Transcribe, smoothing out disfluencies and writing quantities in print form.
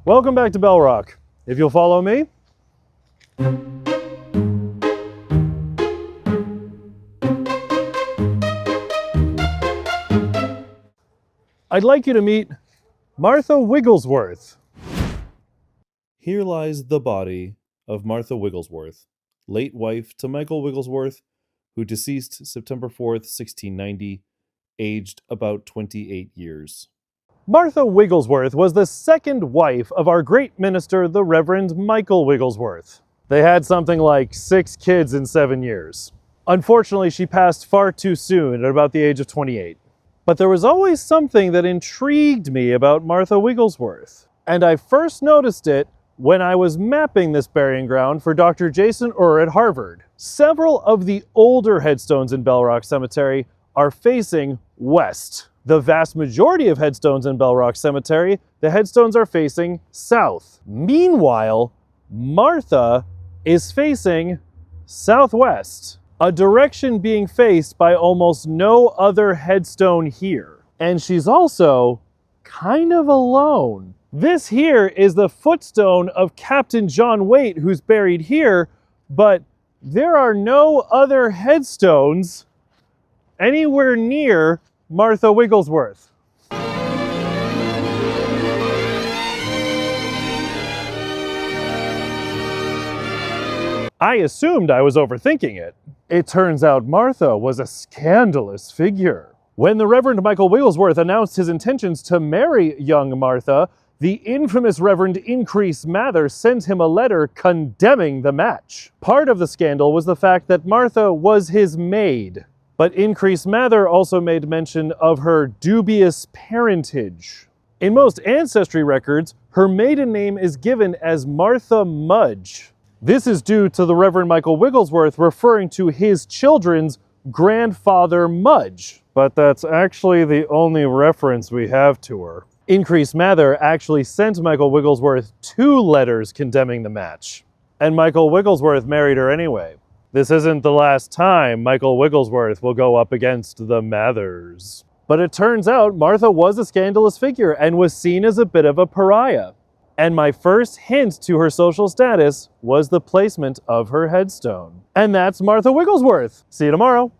Welcome back to Bell Rock. If you'll follow me. I'd like you to meet Martha Wigglesworth. Here lies the body of Martha Wigglesworth, late wife to Michael Wigglesworth, who deceased September 4th, 1690, aged about 28 years. Martha Wigglesworth was the second wife of our great minister, the Reverend Michael Wigglesworth. They had something like 6 kids in 7 years. Unfortunately, she passed far too soon at about the age of 28. But there was always something that intrigued me about Martha Wigglesworth, and I first noticed it when I was mapping this burying ground for Dr. Jason Ur at Harvard. Several of the older headstones in Bell Rock Cemetery are facing west. The vast majority of headstones in Bell Rock Cemetery, the headstones are facing south. Meanwhile, Martha is facing southwest, a direction being faced by almost no other headstone here. And she's also kind of alone. This here is the footstone of Captain John Waite, who's buried here, but there are no other headstones anywhere near Martha Wigglesworth. I assumed I was overthinking it. It turns out Martha was a scandalous figure. When the Reverend Michael Wigglesworth announced his intentions to marry young Martha, the infamous Reverend Increase Mather sent him a letter condemning the match. Part of the scandal was the fact that Martha was his maid, but Increase Mather also made mention of her dubious parentage. In most ancestry records, her maiden name is given as Martha Mudge. This is due to the Reverend Michael Wigglesworth referring to his children's grandfather Mudge, but that's actually the only reference we have to her. Increase Mather actually sent Michael Wigglesworth 2 letters condemning the match, and Michael Wigglesworth married her anyway. This isn't the last time Michael Wigglesworth will go up against the Mathers. But it turns out Martha was a scandalous figure and was seen as a bit of a pariah. And my first hint to her social status was the placement of her headstone. And that's Martha Wigglesworth. See you tomorrow.